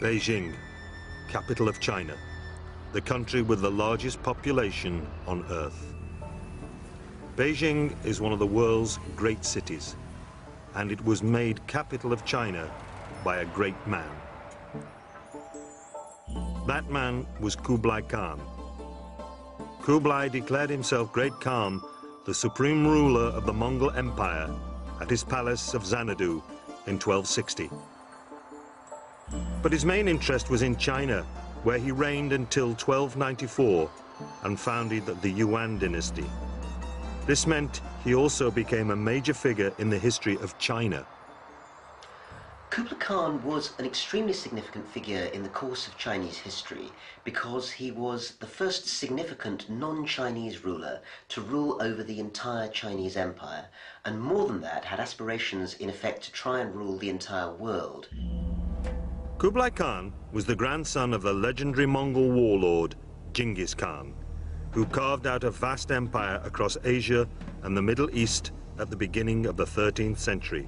Beijing, capital of China, the country with the largest population on Earth. Beijing is one of the world's great cities, and it was made capital of China by a great man. That man was Kublai Khan. Kublai declared himself Great Khan, the supreme ruler of the Mongol Empire, at his palace of Xanadu in 1260. But his main interest was in China, where he reigned until 1294 and founded the Yuan dynasty. This meant he also became a major figure in the history of China. Kublai Khan was an extremely significant figure in the course of Chinese history because he was the first significant non-Chinese ruler to rule over the entire Chinese empire, and more than that, had aspirations in effect to try and rule the entire world. Kublai Khan was the grandson of the legendary Mongol warlord Genghis Khan, who carved out a vast empire across Asia and the Middle East at the beginning of the 13th century.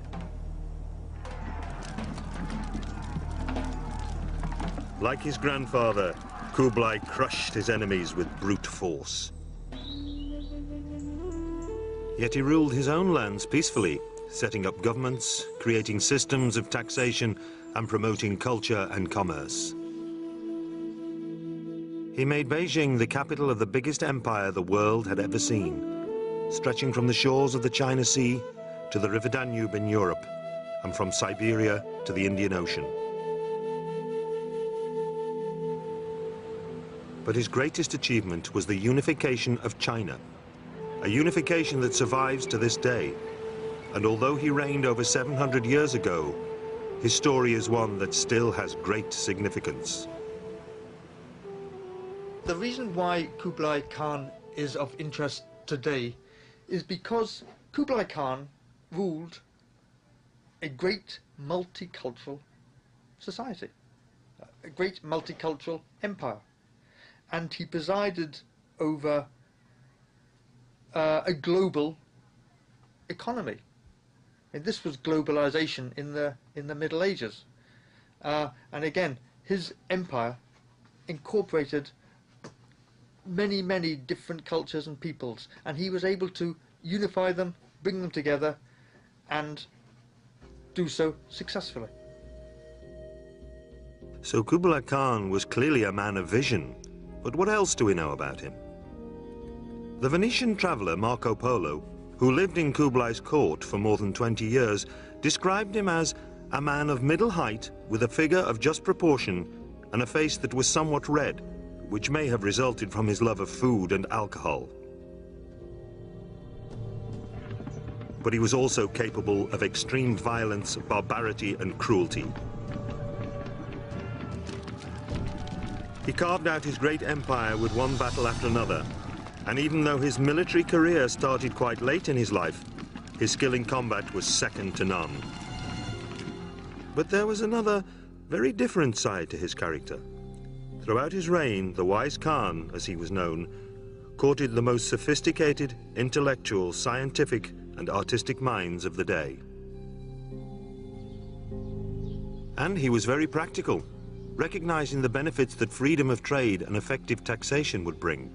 Like his grandfather, Kublai crushed his enemies with brute force. Yet he ruled his own lands peacefully, setting up governments, creating systems of taxation, and promoting culture and commerce. He made Beijing the capital of the biggest empire the world had ever seen, stretching from the shores of the China Sea to the River Danube in Europe, and from Siberia to the Indian Ocean. But his greatest achievement was the unification of China, a unification that survives to this day. And although he reigned over 700 years ago, his story is one that still has great significance. The reason why Kublai Khan is of interest today is because Kublai Khan ruled a great multicultural society, a great multicultural empire. And he presided over a global economy. And this was globalization in the Middle Ages. And again, his empire incorporated many, many different cultures and peoples, and he was able to unify them, bring them together, and do so successfully. So Kublai Khan was clearly a man of vision, but what else do we know about him? The Venetian traveller Marco Polo, who lived in Kublai's court for more than 20 years, described him as a man of middle height with a figure of just proportion and a face that was somewhat red, which may have resulted from his love of food and alcohol. But he was also capable of extreme violence, barbarity, and cruelty. He carved out his great empire with one battle after another, and even though his military career started quite late in his life, his skill in combat was second to none. But there was another, very different side to his character. Throughout his reign, the wise Khan, as he was known, courted the most sophisticated, intellectual, scientific, and artistic minds of the day. And he was very practical, recognizing the benefits that freedom of trade and effective taxation would bring.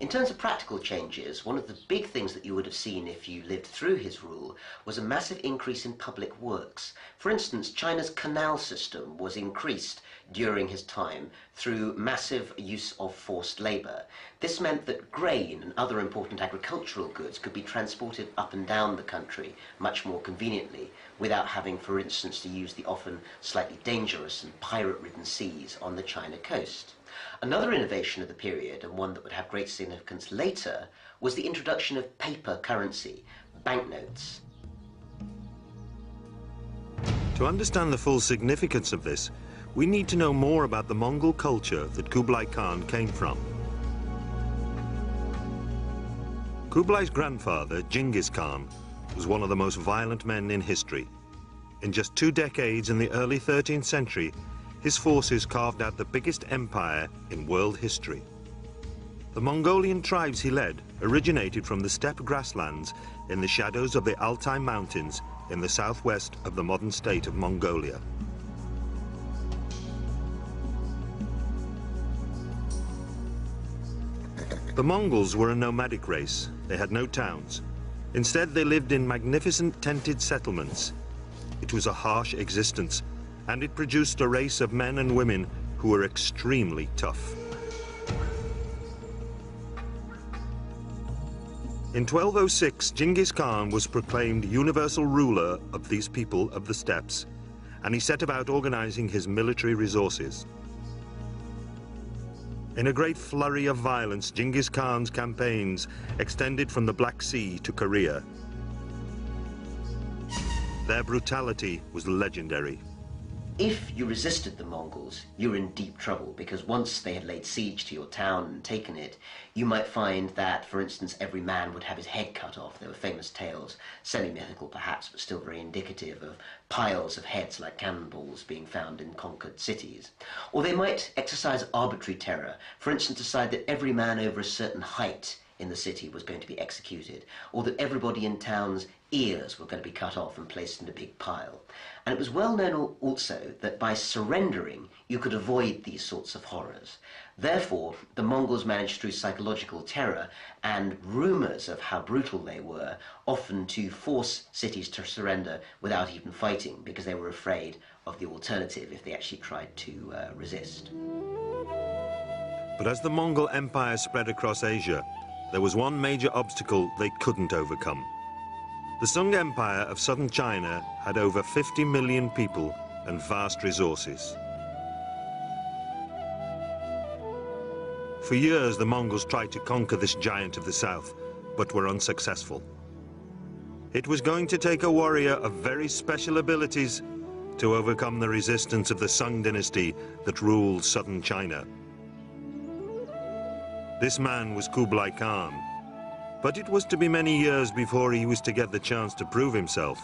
In terms of practical changes, one of the big things that you would have seen if you lived through his rule was a massive increase in public works. For instance, China's canal system was increased during his time through massive use of forced labour. This meant that grain and other important agricultural goods could be transported up and down the country much more conveniently, without having, for instance, to use the often slightly dangerous and pirate-ridden seas on the China coast. Another innovation of the period, and one that would have great significance later, was the introduction of paper currency, banknotes. To understand the full significance of this, we need to know more about the Mongol culture that Kublai Khan came from. Kublai's grandfather, Genghis Khan, was one of the most violent men in history. In just 2 decades in the early 13th century, his forces carved out the biggest empire in world history. The Mongolian tribes he led originated from the steppe grasslands in the shadows of the Altai Mountains in the southwest of the modern state of Mongolia. The Mongols were a nomadic race. They had no towns. Instead, they lived in magnificent tented settlements. It was a harsh existence, and it produced a race of men and women who were extremely tough. In 1206, Genghis Khan was proclaimed universal ruler of these people of the steppes, and he set about organizing his military resources. In a great flurry of violence, Genghis Khan's campaigns extended from the Black Sea to Korea. Their brutality was legendary. If you resisted the Mongols, you were in deep trouble, because once they had laid siege to your town and taken it, you might find that, for instance, every man would have his head cut off. There were famous tales, semi-mythical perhaps, but still very indicative of piles of heads like cannonballs being found in conquered cities. Or they might exercise arbitrary terror, for instance, decide that every man over a certain height in the city was going to be executed, or that everybody in town's ears were going to be cut off and placed in a big pile. And it was well known also that by surrendering you could avoid these sorts of horrors. Therefore, the Mongols managed through psychological terror and rumours of how brutal they were, often to force cities to surrender without even fighting, because they were afraid of the alternative if they actually tried to resist. But as the Mongol Empire spread across Asia, there was one major obstacle they couldn't overcome. The Sung Empire of southern China had over 50 million people and vast resources. For years, the Mongols tried to conquer this giant of the south, but were unsuccessful. It was going to take a warrior of very special abilities to overcome the resistance of the Sung dynasty that ruled southern China. This man was Kublai Khan, but it was to be many years before he was to get the chance to prove himself.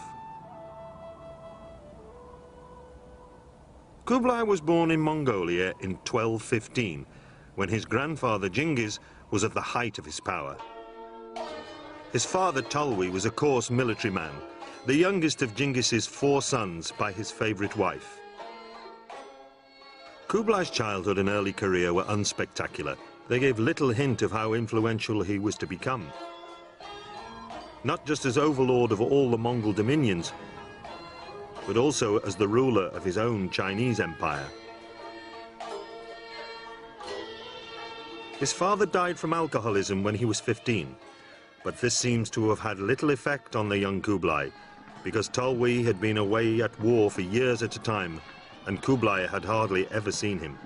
Kublai was born in Mongolia in 1215, when his grandfather Genghis was at the height of his power. His father Tolui was a coarse military man, the youngest of Genghis's 4 sons by his favorite wife. Kublai's childhood and early career were unspectacular. They gave little hint of how influential he was to become. Not just as overlord of all the Mongol dominions, but also as the ruler of his own Chinese empire. His father died from alcoholism when he was 15, but this seems to have had little effect on the young Kublai, because Tolui had been away at war for years at a time, and Kublai had hardly ever seen him.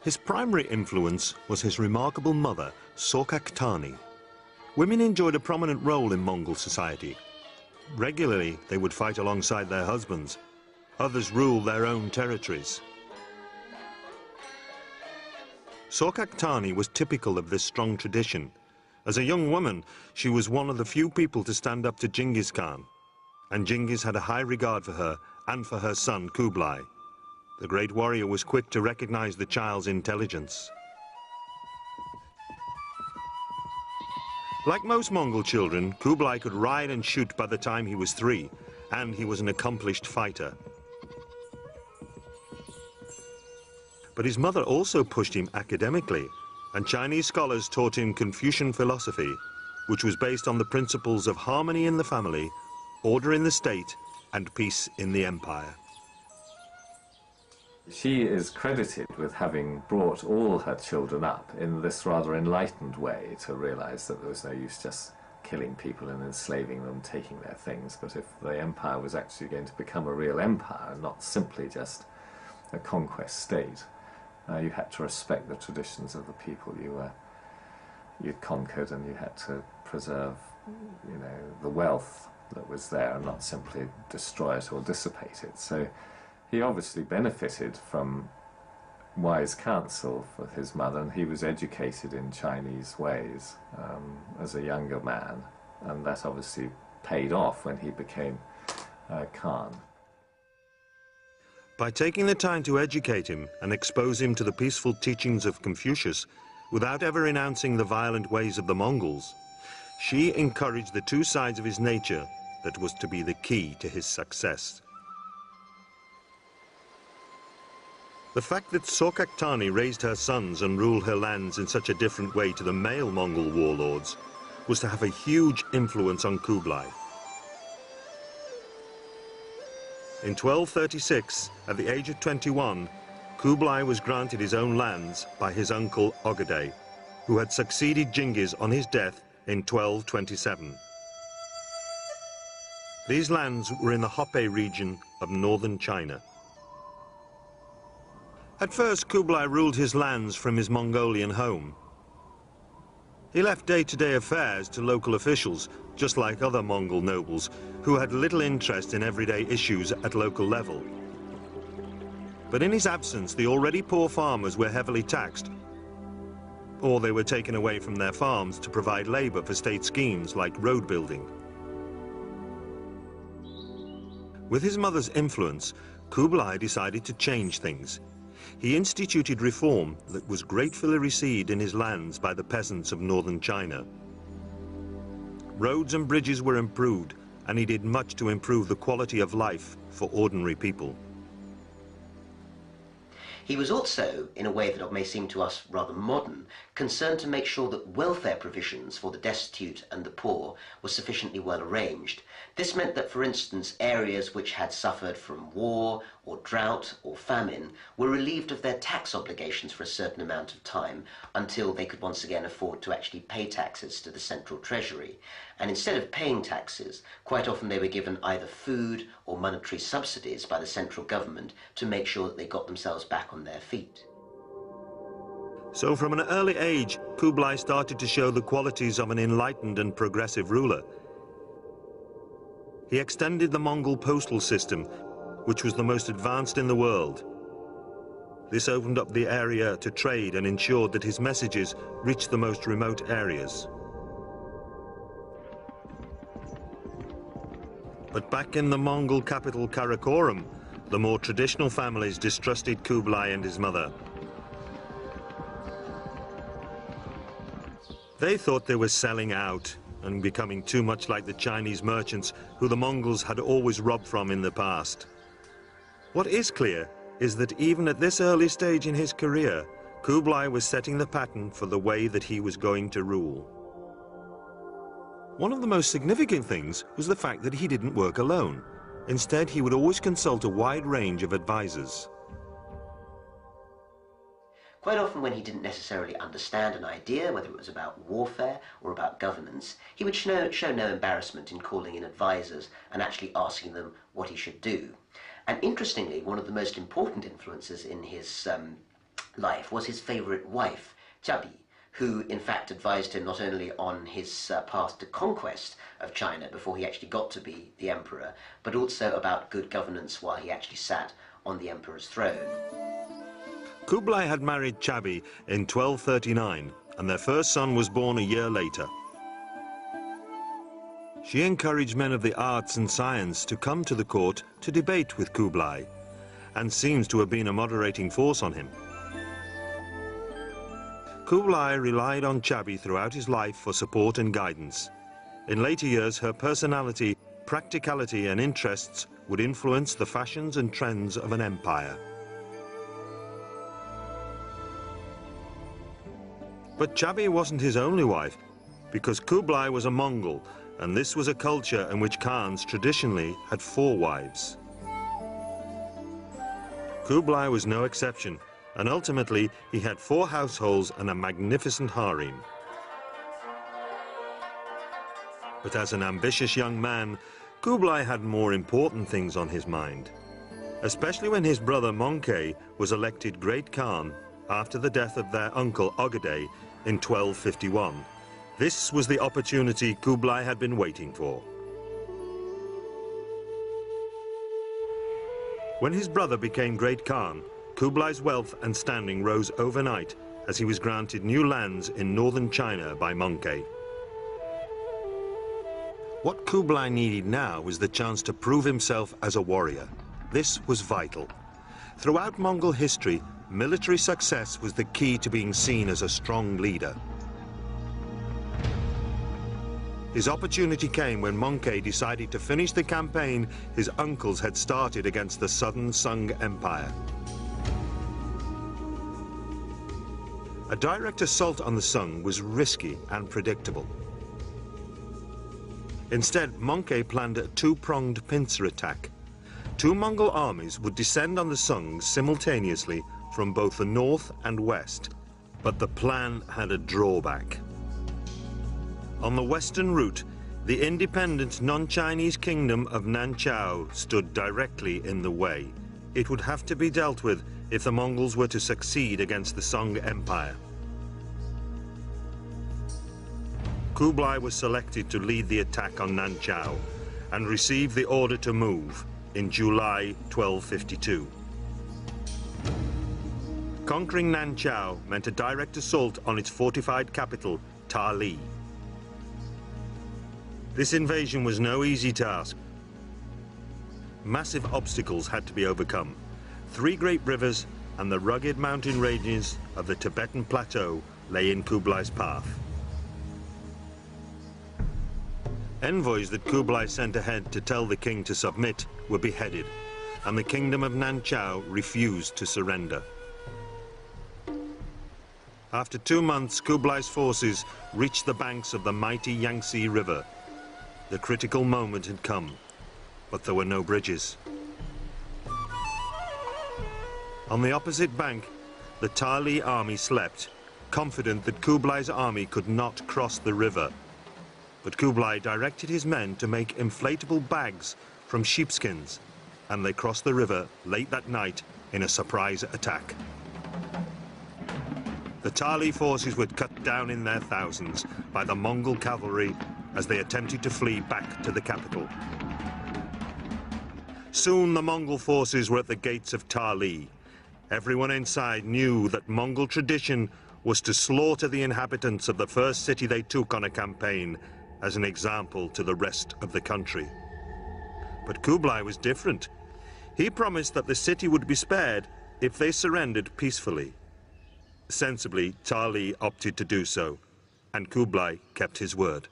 His primary influence was his remarkable mother, Sorkaktani. Women enjoyed a prominent role in Mongol society. Regularly, they would fight alongside their husbands. Others ruled their own territories. Sorkaktani was typical of this strong tradition. As a young woman, she was one of the few people to stand up to Genghis Khan, and Genghis had a high regard for her and for her son Kublai. The great warrior was quick to recognize the child's intelligence. Like most Mongol children, Kublai could ride and shoot by the time he was 3, and he was an accomplished fighter. But his mother also pushed him academically, and Chinese scholars taught him Confucian philosophy, which was based on the principles of harmony in the family, order in the state, and peace in the empire. She is credited with having brought all her children up in this rather enlightened way to realize that there was no use just killing people and enslaving them, taking their things, but if the empire was actually going to become a real empire, not simply just a conquest state, you had to respect the traditions of the people you'd conquered, and you had to preserve, the wealth that was there and not simply destroy it or dissipate it. So he obviously benefited from wise counsel for his mother, and he was educated in Chinese ways as a younger man, and that obviously paid off when he became Khan. By taking the time to educate him and expose him to the peaceful teachings of Confucius, without ever renouncing the violent ways of the Mongols, she encouraged the 2 sides of his nature that was to be the key to his success. The fact that Sorkaktani raised her sons and ruled her lands in such a different way to the male Mongol warlords was to have a huge influence on Kublai. In 1236, at the age of 21, Kublai was granted his own lands by his uncle Ogedei, who had succeeded Genghis on his death in 1227. These lands were in the Hope region of northern China. At first, Kublai ruled his lands from his Mongolian home. He left day-to-day affairs to local officials, just like other Mongol nobles, who had little interest in everyday issues at local level. But in his absence, the already poor farmers were heavily taxed, or they were taken away from their farms to provide labor for state schemes like road building. With his mother's influence, Kublai decided to change things. He instituted reform that was gratefully received in his lands by the peasants of northern China. Roads and bridges were improved, and he did much to improve the quality of life for ordinary people. He was also, in a way that may seem to us rather modern, concerned to make sure that welfare provisions for the destitute and the poor were sufficiently well arranged. This meant that, for instance, areas which had suffered from war or drought or famine were relieved of their tax obligations for a certain amount of time until they could once again afford to actually pay taxes to the central treasury. And instead of paying taxes, quite often they were given either food or monetary subsidies by the central government to make sure that they got themselves back on their feet. So from an early age, Kublai started to show the qualities of an enlightened and progressive ruler. He extended the Mongol postal system, which was the most advanced in the world. This opened up the area to trade and ensured that his messages reached the most remote areas. But back in the Mongol capital Karakorum, the more traditional families distrusted Kublai and his mother. They thought they were selling out and becoming too much like the Chinese merchants who the Mongols had always robbed from in the past. What is clear is that even at this early stage in his career, Kublai was setting the pattern for the way that he was going to rule. One of the most significant things was the fact that he didn't work alone. Instead, he would always consult a wide range of advisors. Quite often when he didn't necessarily understand an idea, whether it was about warfare or about governance, he would show no embarrassment in calling in advisors and actually asking them what he should do. And interestingly, one of the most important influences in his life was his favourite wife, Chabi, who in fact advised him not only on his path to conquest of China before he actually got to be the emperor, but also about good governance while he actually sat on the emperor's throne. Kublai had married Chabi in 1239, and their first son was born a year later. She encouraged men of the arts and science to come to the court to debate with Kublai, and seems to have been a moderating force on him. Kublai relied on Chabi throughout his life for support and guidance. In later years, her personality, practicality and interests would influence the fashions and trends of an empire. But Chabi wasn't his only wife, because Kublai was a Mongol, and this was a culture in which Khans traditionally had 4 wives. Kublai was no exception, and ultimately he had 4 households and a magnificent harem. But as an ambitious young man, Kublai had more important things on his mind, especially when his brother Mongke was elected Great Khan after the death of their uncle Ogedei in 1251. This was the opportunity Kublai had been waiting for. When his brother became Great Khan, Kublai's wealth and standing rose overnight as he was granted new lands in northern China by Mongke. What Kublai needed now was the chance to prove himself as a warrior. This was vital. Throughout Mongol history, military success was the key to being seen as a strong leader. His opportunity came when Mongke decided to finish the campaign his uncles had started against the southern Sung Empire. A direct assault on the Sung was risky and predictable. Instead, Monkey planned a two-pronged pincer attack. Two Mongol armies would descend on the Sung simultaneously from both the north and west. But the plan had a drawback. On the western route, the independent non-Chinese kingdom of Nanchao stood directly in the way. It would have to be dealt with if the Mongols were to succeed against the Song Empire. Kublai was selected to lead the attack on Nanchao and received the order to move in July 1252. Conquering Nanchao meant a direct assault on its fortified capital, Tali. This invasion was no easy task. Massive obstacles had to be overcome. 3 great rivers and the rugged mountain ranges of the Tibetan Plateau lay in Kublai's path. Envoys that Kublai sent ahead to tell the king to submit were beheaded, and the kingdom of Nanchao refused to surrender. After 2 months, Kublai's forces reached the banks of the mighty Yangtze River. The critical moment had come, but there were no bridges. On the opposite bank, the Tali army slept, confident that Kublai's army could not cross the river. But Kublai directed his men to make inflatable bags from sheepskins, and they crossed the river late that night in a surprise attack. The Tali forces were cut down in their thousands by the Mongol cavalry as they attempted to flee back to the capital. Soon the Mongol forces were at the gates of Tali. Everyone inside knew that Mongol tradition was to slaughter the inhabitants of the first city they took on a campaign as an example to the rest of the country. But Kublai was different. He promised that the city would be spared if they surrendered peacefully. Sensibly, Tali opted to do so, and Kublai kept his word.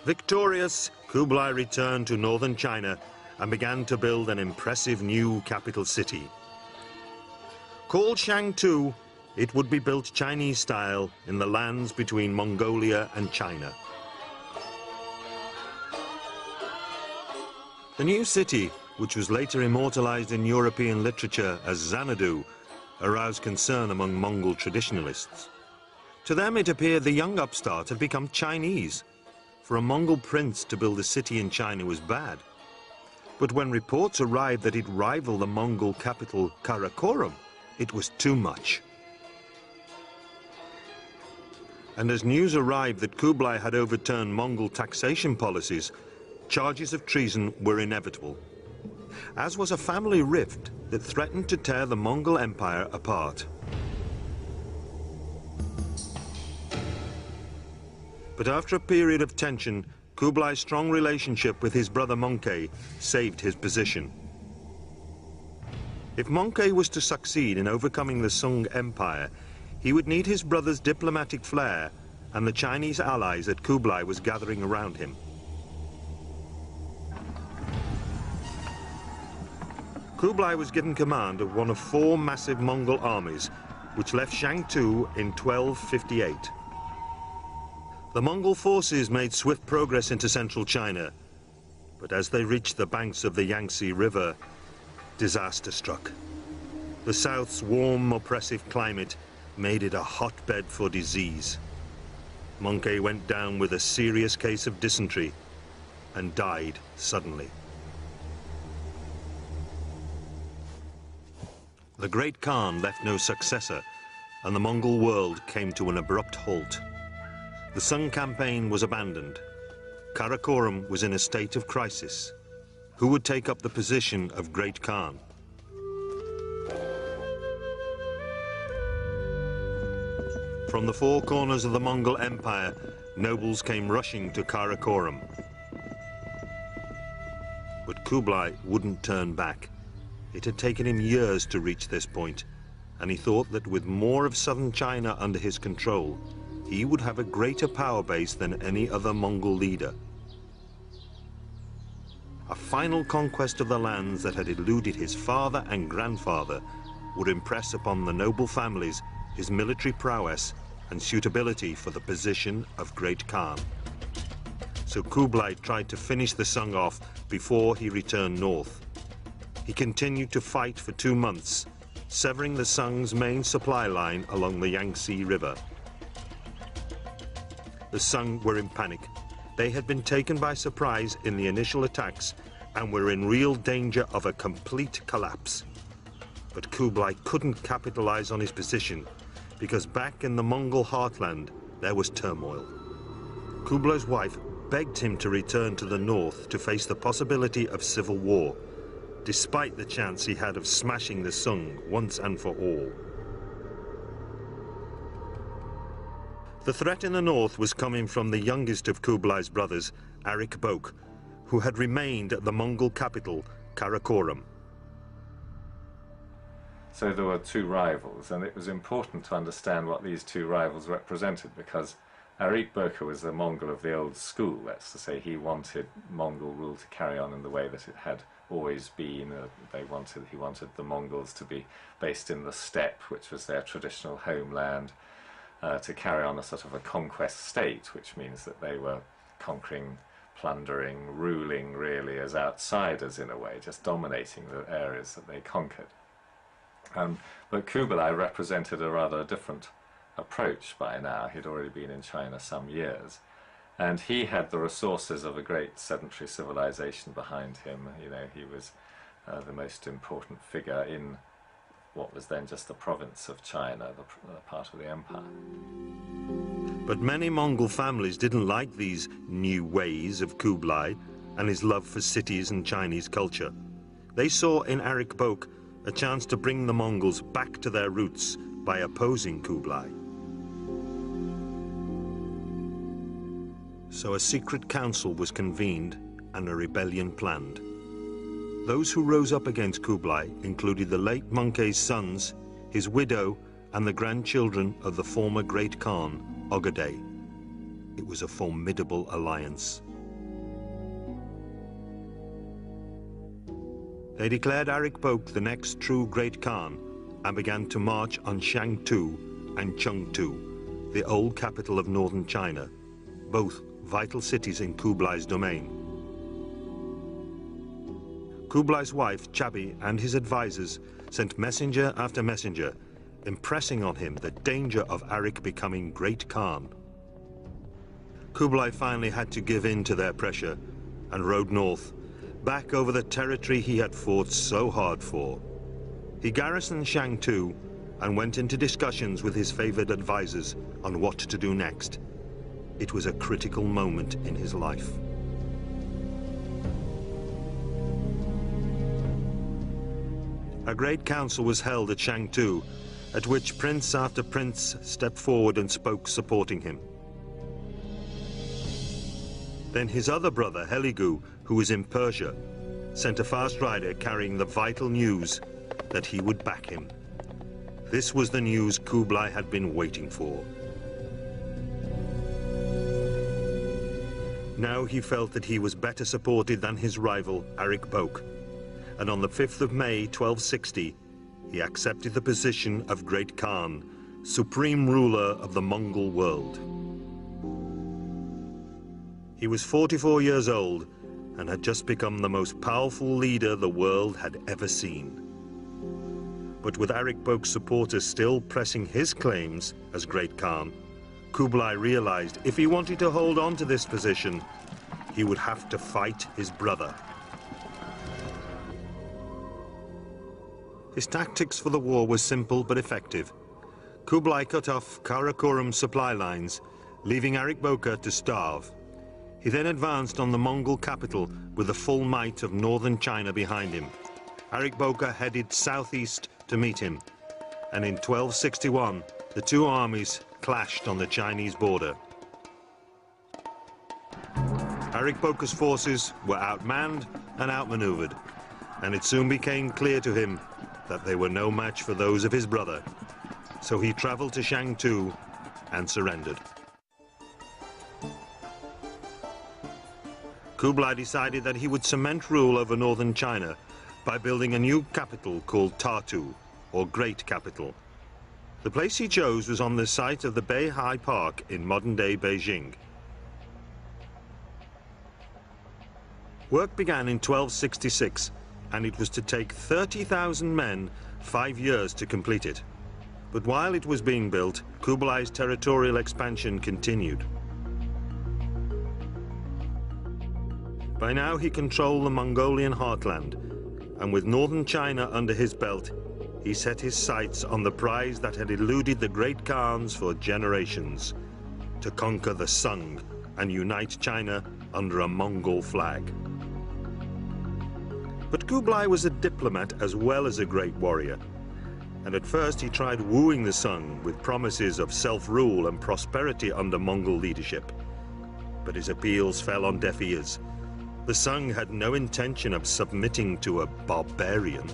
Victorious, Kublai returned to northern China and began to build an impressive new capital city. Called Shangtu, it would be built Chinese style in the lands between Mongolia and China. The new city, which was later immortalized in European literature as Xanadu, aroused concern among Mongol traditionalists. To them it appeared the young upstart had become Chinese. For a Mongol prince to build a city in China was bad. But when reports arrived that it rivaled the Mongol capital Karakoram, it was too much. And as news arrived that Kublai had overturned Mongol taxation policies, charges of treason were inevitable, as was a family rift that threatened to tear the Mongol Empire apart. But after a period of tension, Kublai's strong relationship with his brother Monkey saved his position. If Monkey was to succeed in overcoming the Sung Empire, he would need his brother's diplomatic flair and the Chinese allies that Kublai was gathering around him. Kublai was given command of one of 4 massive Mongol armies, which left Shangtu in 1258. The Mongol forces made swift progress into central China, but as they reached the banks of the Yangtze River, disaster struck. The south's warm, oppressive climate made it a hotbed for disease. Monkey went down with a serious case of dysentery and died suddenly. The Great Khan left no successor, and the Mongol world came to an abrupt halt. The Sung campaign was abandoned. Karakoram was in a state of crisis. Who would take up the position of Great Khan? From the 4 corners of the Mongol Empire, nobles came rushing to Karakoram. But Kublai wouldn't turn back. It had taken him years to reach this point, and he thought that with more of southern China under his control, he would have a greater power base than any other Mongol leader. a final conquest of the lands that had eluded his father and grandfather would impress upon the noble families his military prowess and suitability for the position of Great Khan. So Kublai tried to finish the Sung off before he returned north. He continued to fight for 2 months, severing the Sung's main supply line along the Yangtze River. The Sung were in panic. They had been taken by surprise in the initial attacks and were in real danger of a complete collapse. But Kublai couldn't capitalize on his position because back in the Mongol heartland there was turmoil. Kublai's wife begged him to return to the north to face the possibility of civil war, despite the chance he had of smashing the Sung once and for all. The threat in the north was coming from the youngest of Kublai's brothers, Arik Bok, who had remained at the Mongol capital, Karakorum. So there were 2 rivals, and it was important to understand what these 2 rivals represented, because Arik Boko was a Mongol of the old school. That's to say, he wanted Mongol rule to carry on in the way that it had always been. He wanted the Mongols to be based in the steppe, which was their traditional homeland, to carry on a sort of a conquest state, which means that they were conquering, plundering, ruling really as outsiders in a way, just dominating the areas that they conquered. But Kublai represented a rather different approach by now. He'd already been in China some years, and he had the resources of a great sedentary civilization behind him. You know, he was the most important figure in what was then just the province of China, the part of the empire. But many Mongol families didn't like these new ways of Kublai and his love for cities and Chinese culture. They saw in Arik Bok a chance to bring the Mongols back to their roots by opposing Kublai. So a secret council was convened and a rebellion planned. Those who rose up against Kublai included the late Möngke's sons, his widow, and the grandchildren of the former Great Khan, Ögedei. It was a formidable alliance. They declared Arik Bok the next true Great Khan and began to march on Shangtu and Chengtu, the old capital of northern China, both vital cities in Kublai's domain. Kublai's wife, Chabi, and his advisors sent messenger after messenger, impressing on him the danger of Arik becoming Great Khan. Kublai finally had to give in to their pressure and rode north, back over the territory he had fought so hard for. He garrisoned Shangtu and went into discussions with his favored advisors on what to do next. It was a critical moment in his life. A great council was held at Shangtu, at which prince after prince stepped forward and spoke supporting him. Then his other brother, Heligu, who was in Persia, sent a fast rider carrying the vital news that he would back him. This was the news Kublai had been waiting for. Now he felt that he was better supported than his rival, Arik Bok, and on the 5th of May, 1260, he accepted the position of Great Khan, supreme ruler of the Mongol world. He was 44 years old and had just become the most powerful leader the world had ever seen. But with Arik Bok's supporters still pressing his claims as Great Khan, Kublai realized if he wanted to hold on to this position, he would have to fight his brother. His tactics for the war were simple but effective. Kublai cut off Karakorum's supply lines, leaving Arik Bok to starve. He then advanced on the Mongol capital with the full might of northern China behind him. Arik Bok headed southeast to meet him, and in 1261, the two armies clashed on the Chinese border. Arik Bok's forces were outmanned and outmaneuvered, and it soon became clear to him that they were no match for those of his brother. So he traveled to Shangtu and surrendered. Kublai decided that he would cement rule over northern China by building a new capital called Tartu, or Great Capital. The place he chose was on the site of the Beihai Park in modern-day Beijing. Work began in 1266, and it was to take 30,000 men 5 years to complete it. But while it was being built, Kublai's territorial expansion continued. By now he controlled the Mongolian heartland, and with northern China under his belt, he set his sights on the prize that had eluded the great Khans for generations, to conquer the Sung and unite China under a Mongol flag. But Kublai was a diplomat as well as a great warrior, and at first he tried wooing the Sung with promises of self-rule and prosperity under Mongol leadership. But his appeals fell on deaf ears. The Sung had no intention of submitting to a barbarian.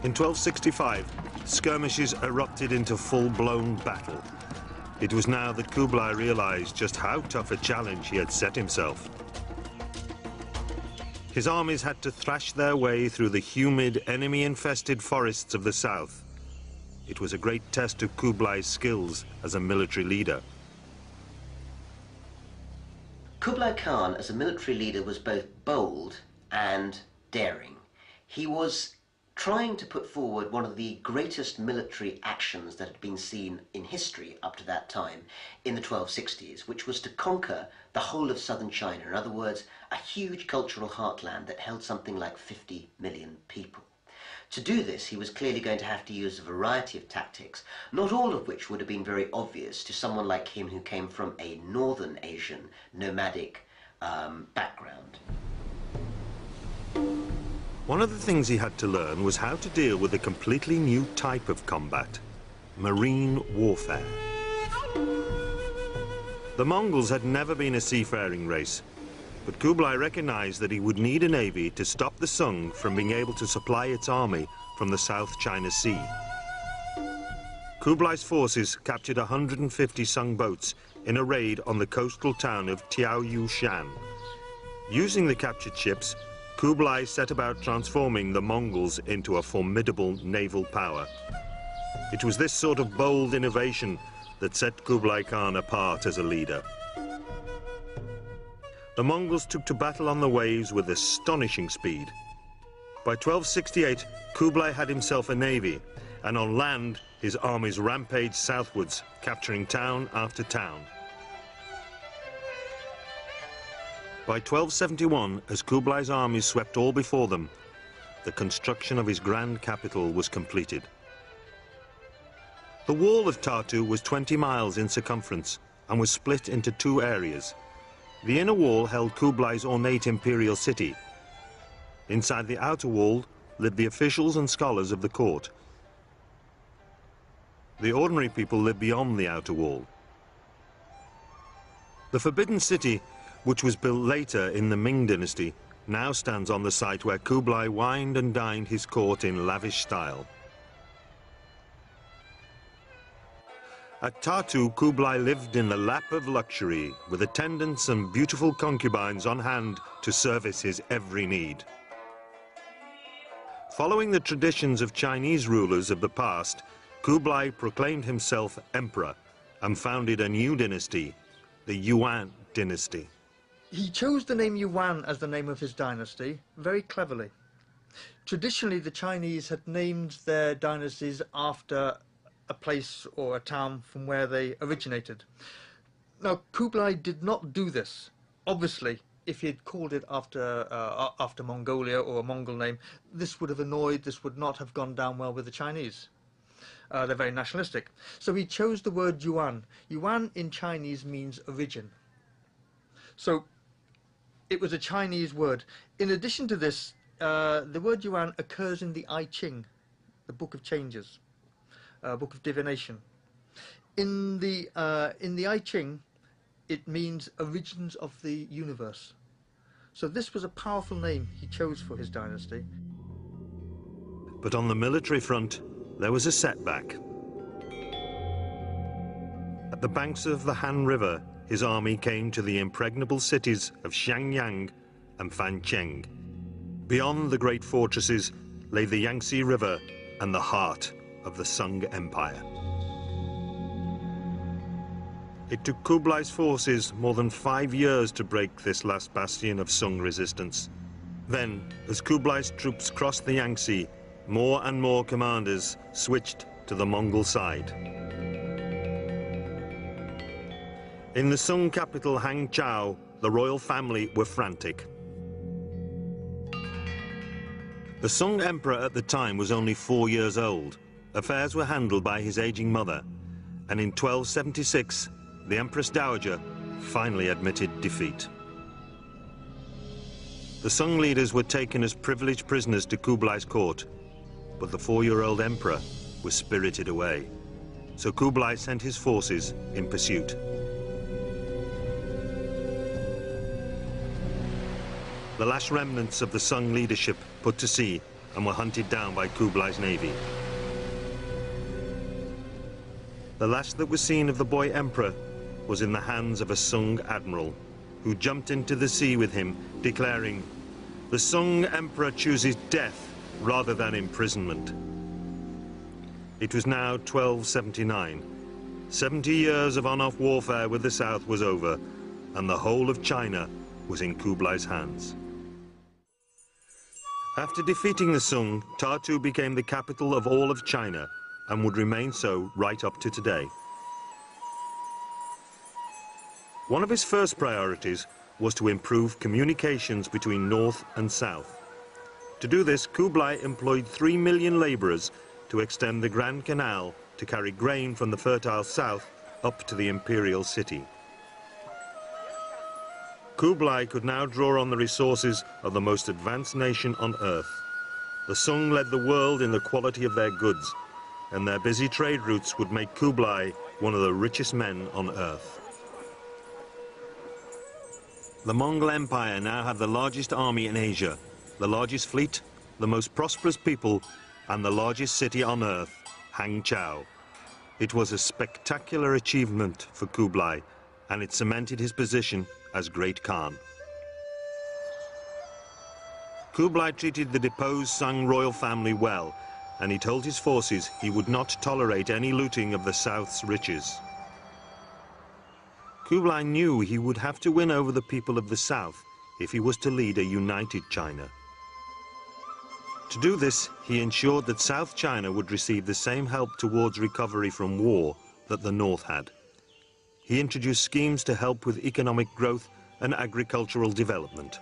In 1265, skirmishes erupted into full-blown battle. It was now that Kublai realized just how tough a challenge he had set himself. His armies had to thrash their way through the humid, enemy-infested forests of the south. It was a great test of Kublai's skills as a military leader. Kublai Khan, as a military leader, was both bold and daring. He was trying to put forward one of the greatest military actions that had been seen in history up to that time, in the 1260s, which was to conquer the whole of southern China. In other words, a huge cultural heartland that held something like 50 million people. To do this, he was clearly going to have to use a variety of tactics, not all of which would have been very obvious to someone like him who came from a northern Asian nomadic background. One of the things he had to learn was how to deal with a completely new type of combat, marine warfare. The Mongols had never been a seafaring race, but Kublai recognized that he would need a navy to stop the Sung from being able to supply its army from the South China Sea. Kublai's forces captured 150 Sung boats in a raid on the coastal town of Tiaoyushan. Using the captured ships, Kublai set about transforming the Mongols into a formidable naval power. It was this sort of bold innovation that set Kublai Khan apart as a leader. The Mongols took to battle on the waves with astonishing speed. By 1268, Kublai had himself a navy, and on land, his armies rampaged southwards, capturing town after town. By 1271, as Kublai's armies swept all before them, the construction of his grand capital was completed. The wall of Tartu was 20 miles in circumference and was split into two areas. The inner wall held Kublai's ornate imperial city. Inside the outer wall lived the officials and scholars of the court. The ordinary people lived beyond the outer wall. The Forbidden City, which was built later in the Ming dynasty, now stands on the site where Kublai wined and dined his court in lavish style. At Tartu, Kublai lived in the lap of luxury, with attendants and beautiful concubines on hand to service his every need. Following the traditions of Chinese rulers of the past, Kublai proclaimed himself emperor and founded a new dynasty, the Yuan dynasty. He chose the name Yuan as the name of his dynasty very cleverly. Traditionally, the Chinese had named their dynasties after a place or a town from where they originated. Now, Kublai did not do this. Obviously, if he had called it after Mongolia or a Mongol name, this would have annoyed, this would not have gone down well with the Chinese. They're very nationalistic. So he chose the word Yuan. Yuan in Chinese means origin. So it was a Chinese word. In addition to this, the word Yuan occurs in the I Ching, the Book of Changes. Book of divination. In the I Ching, it means origins of the universe. So this was a powerful name he chose for his dynasty. But on the military front, there was a setback. At the banks of the Han River, his army came to the impregnable cities of Xiangyang and Fancheng. Beyond the great fortresses lay the Yangtze River and the heart of the Sung Empire. It took Kublai's forces more than 5 years to break this last bastion of Sung resistance. Then, as Kublai's troops crossed the Yangtze, more and more commanders switched to the Mongol side. In the Sung capital Hangzhou, the royal family were frantic. The Sung emperor at the time was only 4 years old. Affairs were handled by his aging mother, and in 1276, the Empress Dowager finally admitted defeat. The Sung leaders were taken as privileged prisoners to Kublai's court, but the 4-year-old emperor was spirited away. So Kublai sent his forces in pursuit. The last remnants of the Sung leadership put to sea and were hunted down by Kublai's navy. The last that was seen of the boy emperor was in the hands of a Sung admiral, who jumped into the sea with him, declaring, "The Sung emperor chooses death rather than imprisonment." It was now 1279. 70 years of on-off warfare with the south was over, and the whole of China was in Kublai's hands. After defeating the Sung, Tartu became the capital of all of China and would remain so right up to today. One of his first priorities was to improve communications between north and south. To do this, Kublai employed 3 million laborers to extend the Grand Canal to carry grain from the fertile south up to the imperial city. Kublai could now draw on the resources of the most advanced nation on earth. The Sung led the world in the quality of their goods, and their busy trade routes would make Kublai one of the richest men on earth. The Mongol Empire now had the largest army in Asia, the largest fleet, the most prosperous people, and the largest city on earth, Hangzhou. It was a spectacular achievement for Kublai, and it cemented his position as Great Khan. Kublai treated the deposed Sung royal family well, and he told his forces he would not tolerate any looting of the south's riches. Kublai knew he would have to win over the people of the south if he was to lead a united China. To do this, he ensured that South China would receive the same help towards recovery from war that the north had. He introduced schemes to help with economic growth and agricultural development.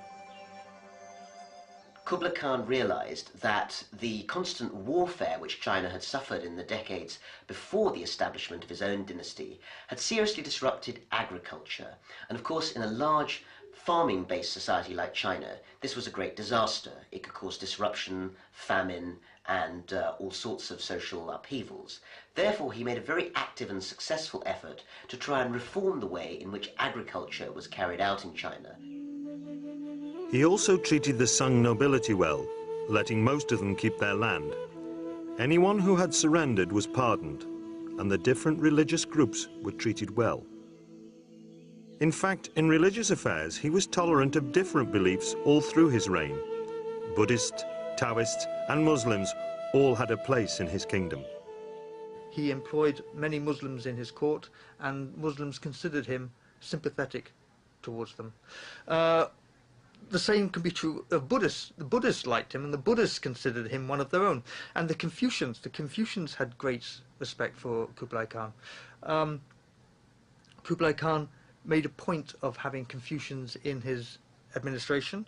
Kublai Khan realized that the constant warfare which China had suffered in the decades before the establishment of his own dynasty had seriously disrupted agriculture. And of course, in a large farming-based society like China, this was a great disaster. It could cause disruption, famine, and all sorts of social upheavals. Therefore, he made a very active and successful effort to try and reform the way in which agriculture was carried out in China. He also treated the Sung nobility well, letting most of them keep their land. Anyone who had surrendered was pardoned, and the different religious groups were treated well. In fact, in religious affairs, he was tolerant of different beliefs all through his reign. Buddhists, Taoists, and Muslims all had a place in his kingdom. He employed many Muslims in his court, and Muslims considered him sympathetic towards them. The same can be true of Buddhists. The Buddhists liked him, and the Buddhists considered him one of their own. And the Confucians had great respect for Kublai Khan. Kublai Khan made a point of having Confucians in his administration.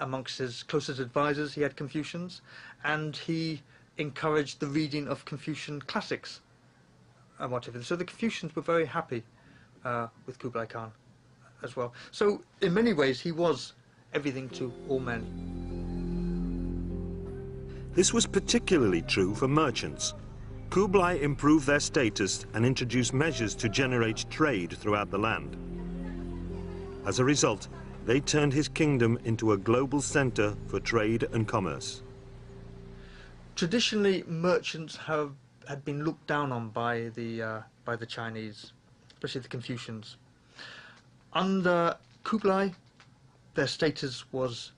Amongst his closest advisors, he had Confucians, and he encouraged the reading of Confucian classics and whatever. So the Confucians were very happy with Kublai Khan as well. So in many ways, he was everything to all men. This was particularly true for merchants. Kublai improved their status and introduced measures to generate trade throughout the land. As a result, they turned his kingdom into a global center for trade and commerce. Traditionally, merchants had been looked down on by the by the Chinese, especially the Confucians. Under Kublai, their status was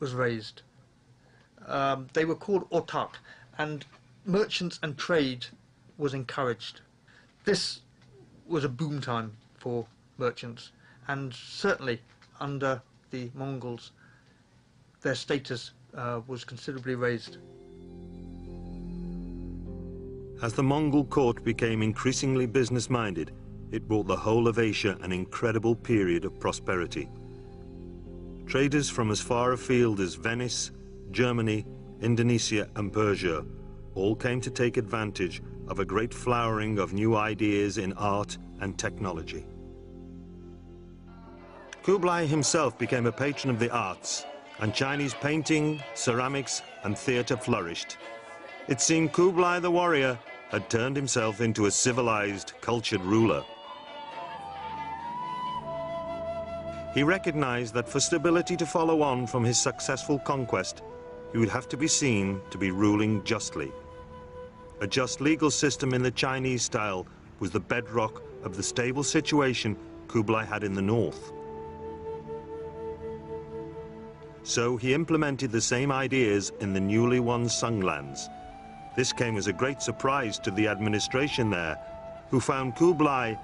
raised. They were called autark, and merchants and trade was encouraged. This was a boom time for merchants, and certainly under the Mongols, their status was considerably raised. As the Mongol court became increasingly business-minded, it brought the whole of Asia an incredible period of prosperity. Traders from as far afield as Venice, Germany, Indonesia and Persia all came to take advantage of a great flowering of new ideas in art and technology. Kublai himself became a patron of the arts, and Chinese painting, ceramics and theatre flourished. It seemed Kublai the warrior had turned himself into a civilized, cultured ruler. He recognized that for stability to follow on from his successful conquest, he would have to be seen to be ruling justly. A just legal system in the Chinese style was the bedrock of the stable situation Kublai had in the north. So he implemented the same ideas in the newly won Sung lands. This came as a great surprise to the administration there, who found Kublai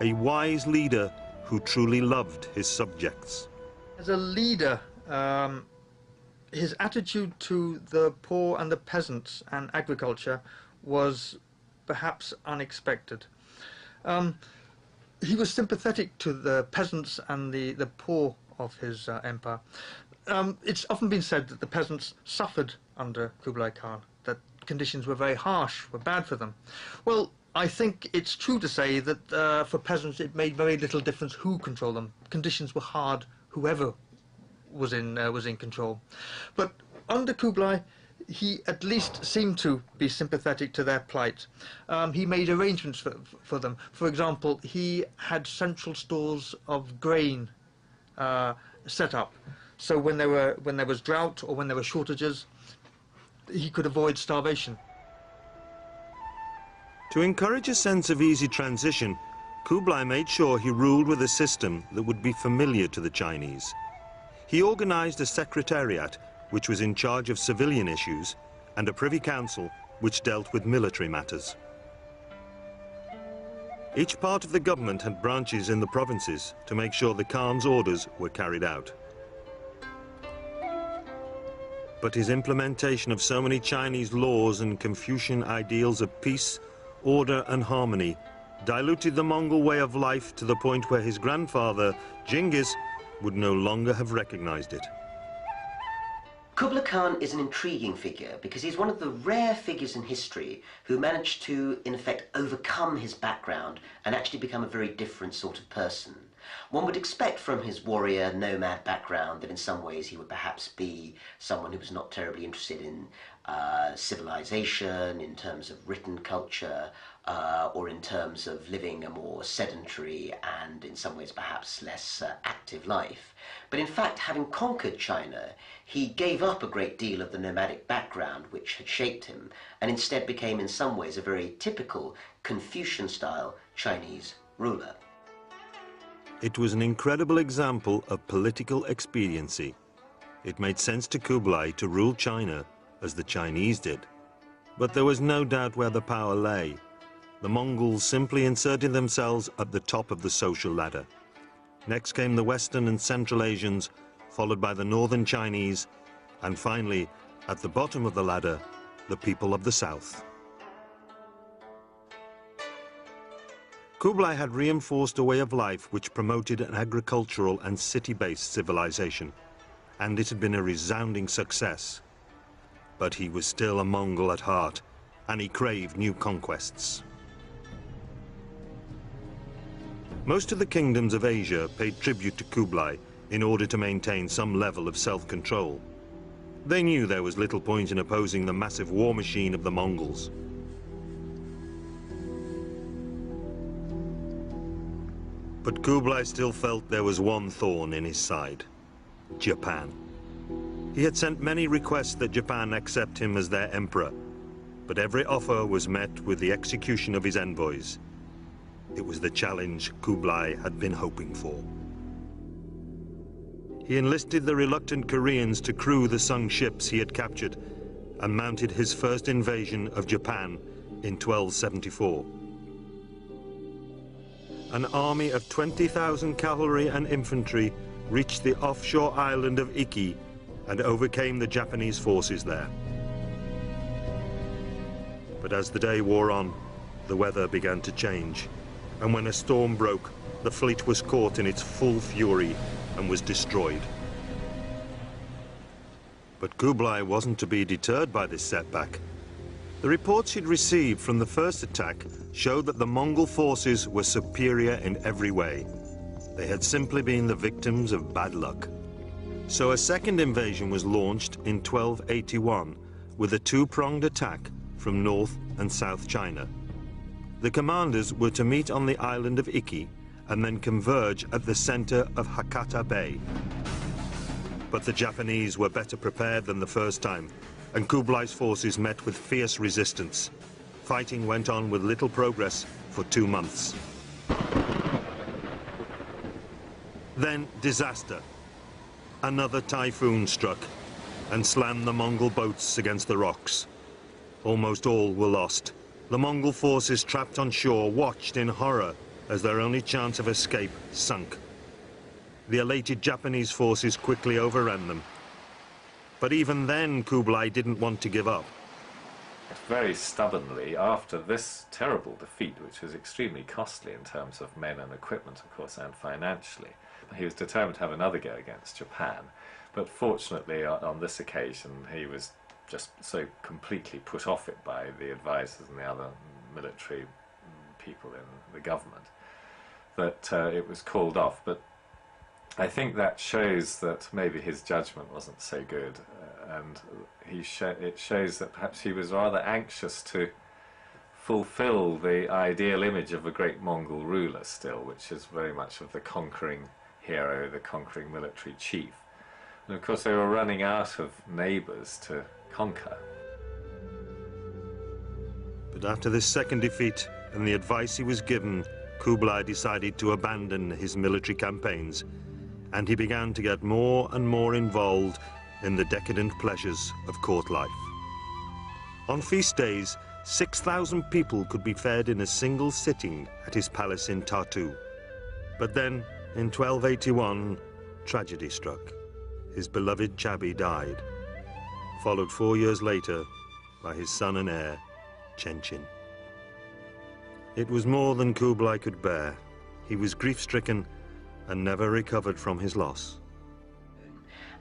a wise leader who truly loved his subjects. As a leader, his attitude to the poor and the peasants and agriculture was perhaps unexpected. He was sympathetic to the peasants and the poor of his empire. It's often been said that the peasants suffered under Kublai Khan, that conditions were very harsh, were bad for them. Well, I think it's true to say that for peasants it made very little difference who controlled them. Conditions were hard, whoever was in control. But under Kublai, he at least seemed to be sympathetic to their plight. He made arrangements for them. For example, he had central stores of grain set up, so when there was drought or when there were shortages, he could avoid starvation. To encourage a sense of easy transition, Kublai made sure he ruled with a system that would be familiar to the Chinese. He organized a secretariat which was in charge of civilian issues and a privy council which dealt with military matters. Each part of the government had branches in the provinces to make sure the Khan's orders were carried out. But his implementation of so many Chinese laws and Confucian ideals of peace, order and harmony diluted the Mongol way of life to the point where his grandfather, Genghis, would no longer have recognized it. Kublai Khan is an intriguing figure because he's one of the rare figures in history who managed to, in effect, overcome his background and actually become a very different sort of person. One would expect from his warrior, nomad background that in some ways he would perhaps be someone who was not terribly interested in civilization, in terms of written culture, or in terms of living a more sedentary and in some ways perhaps less active life. But in fact, having conquered China, he gave up a great deal of the nomadic background which had shaped him and instead became in some ways a very typical Confucian-style Chinese ruler. It was an incredible example of political expediency. It made sense to Kublai to rule China as the Chinese did. But there was no doubt where the power lay. The Mongols simply inserted themselves at the top of the social ladder. Next came the Western and Central Asians, followed by the Northern Chinese, and finally, at the bottom of the ladder, the people of the South. Kublai had reinforced a way of life which promoted an agricultural and city-based civilization, and it had been a resounding success. But he was still a Mongol at heart, and he craved new conquests. Most of the kingdoms of Asia paid tribute to Kublai in order to maintain some level of self-control. They knew there was little point in opposing the massive war machine of the Mongols. But Kublai still felt there was one thorn in his side: Japan. He had sent many requests that Japan accept him as their emperor, but every offer was met with the execution of his envoys. It was the challenge Kublai had been hoping for. He enlisted the reluctant Koreans to crew the Sung ships he had captured and mounted his first invasion of Japan in 1274. An army of 20,000 cavalry and infantry reached the offshore island of Iki and overcame the Japanese forces there. But as the day wore on, the weather began to change, and when a storm broke, the fleet was caught in its full fury and was destroyed. But Kublai wasn't to be deterred by this setback. The reports he'd received from the first attack showed that the Mongol forces were superior in every way. They had simply been the victims of bad luck. So a second invasion was launched in 1281 with a two-pronged attack from North and South China. The commanders were to meet on the island of Iki and then converge at the center of Hakata Bay. But the Japanese were better prepared than the first time, and Kublai's forces met with fierce resistance. Fighting went on with little progress for 2 months. Then disaster. Another typhoon struck and slammed the Mongol boats against the rocks. Almost all were lost. The Mongol forces trapped on shore watched in horror as their only chance of escape sunk. The elated Japanese forces quickly overran them. But even then, Kublai didn't want to give up. Very stubbornly, after this terrible defeat, which was extremely costly in terms of men and equipment, of course, and financially, he was determined to have another go against Japan. But fortunately, on this occasion, he was just so completely put off it by the advisors and the other military people in the government that it was called off. But I think that shows that maybe his judgment wasn't so good, and it shows that perhaps he was rather anxious to fulfill the ideal image of a great Mongol ruler still, which is very much of the conquering hero, the conquering military chief. And of course they were running out of neighbours to conquer. But after this second defeat and the advice he was given, Kublai decided to abandon his military campaigns, and he began to get more and more involved in the decadent pleasures of court life. On feast days, 6,000 people could be fed in a single sitting at his palace in Tartu. But then, in 1281, tragedy struck. His beloved Chabi died, followed 4 years later by his son and heir, Chenchin. It was more than Kublai could bear. He was grief-stricken and never recovered from his loss.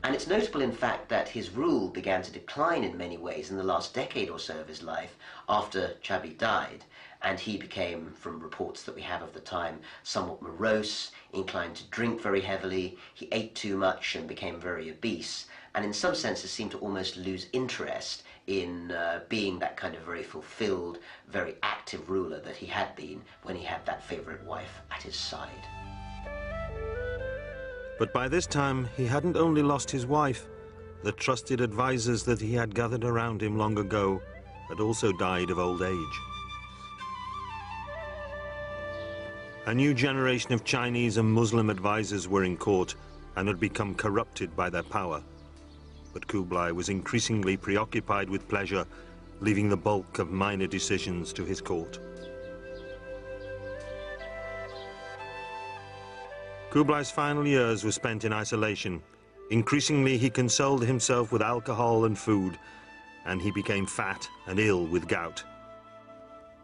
And it's notable, in fact, that his rule began to decline in many ways in the last decade or so of his life after Chabi died, and he became, from reports that we have of the time, somewhat morose, inclined to drink very heavily. He ate too much and became very obese, and in some senses seemed to almost lose interest in being that kind of very fulfilled, very active ruler that he had been when he had that favorite wife at his side. But by this time, he hadn't only lost his wife. The trusted advisors that he had gathered around him long ago had also died of old age. A new generation of Chinese and Muslim advisors were in court and had become corrupted by their power. But Kublai was increasingly preoccupied with pleasure, leaving the bulk of minor decisions to his court. Kublai's final years were spent in isolation. Increasingly, he consoled himself with alcohol and food, and he became fat and ill with gout.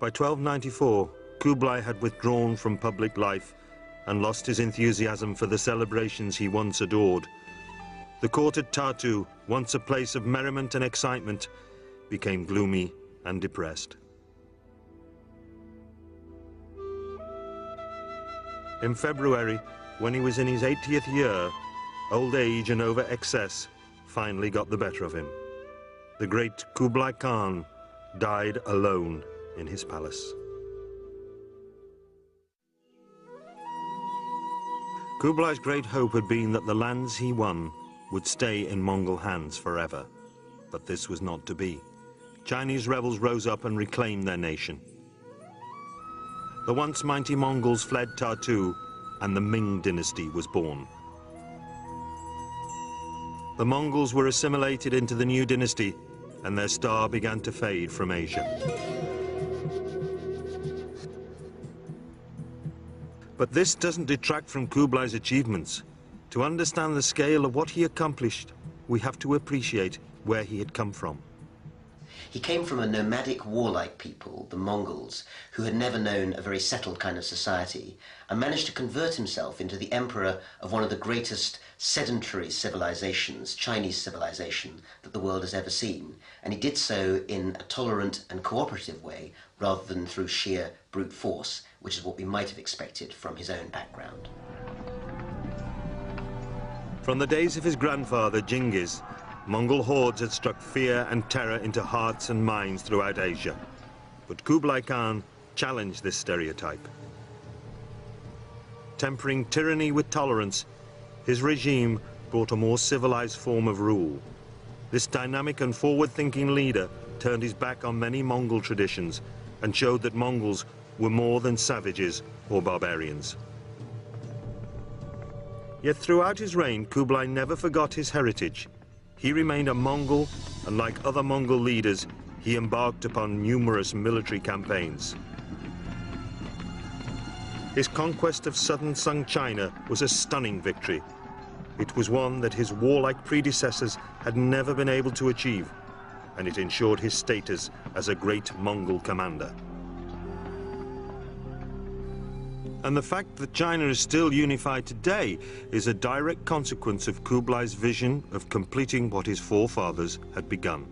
By 1294, Kublai had withdrawn from public life and lost his enthusiasm for the celebrations he once adored. The court at Tartu, once a place of merriment and excitement, became gloomy and depressed. In February, when he was in his 80th year, old age and over-excess finally got the better of him. The great Kublai Khan died alone in his palace. Kublai's great hope had been that the lands he won would stay in Mongol hands forever. But this was not to be. Chinese rebels rose up and reclaimed their nation. the once mighty Mongols fled Tartu, and the Ming dynasty was born. The Mongols were assimilated into the new dynasty, and their star began to fade from Asia. But this doesn't detract from Kublai's achievements. To understand the scale of what he accomplished, we have to appreciate where he had come from. He came from a nomadic, warlike people, the Mongols, who had never known a very settled kind of society, and managed to convert himself into the emperor of one of the greatest sedentary civilizations, Chinese civilization, that the world has ever seen. And he did so in a tolerant and cooperative way, rather than through sheer brute force, which is what we might have expected from his own background. From the days of his grandfather, Genghis, Mongol hordes had struck fear and terror into hearts and minds throughout Asia. But Kublai Khan challenged this stereotype. Tempering tyranny with tolerance, his regime brought a more civilized form of rule. This dynamic and forward-thinking leader turned his back on many Mongol traditions and showed that Mongols were more than savages or barbarians. Yet throughout his reign, Kublai never forgot his heritage. He remained a Mongol, and like other Mongol leaders, he embarked upon numerous military campaigns. His conquest of southern Sung China was a stunning victory. It was one that his warlike predecessors had never been able to achieve, and it ensured his status as a great Mongol commander. And the fact that China is still unified today is a direct consequence of Kublai's vision of completing what his forefathers had begun.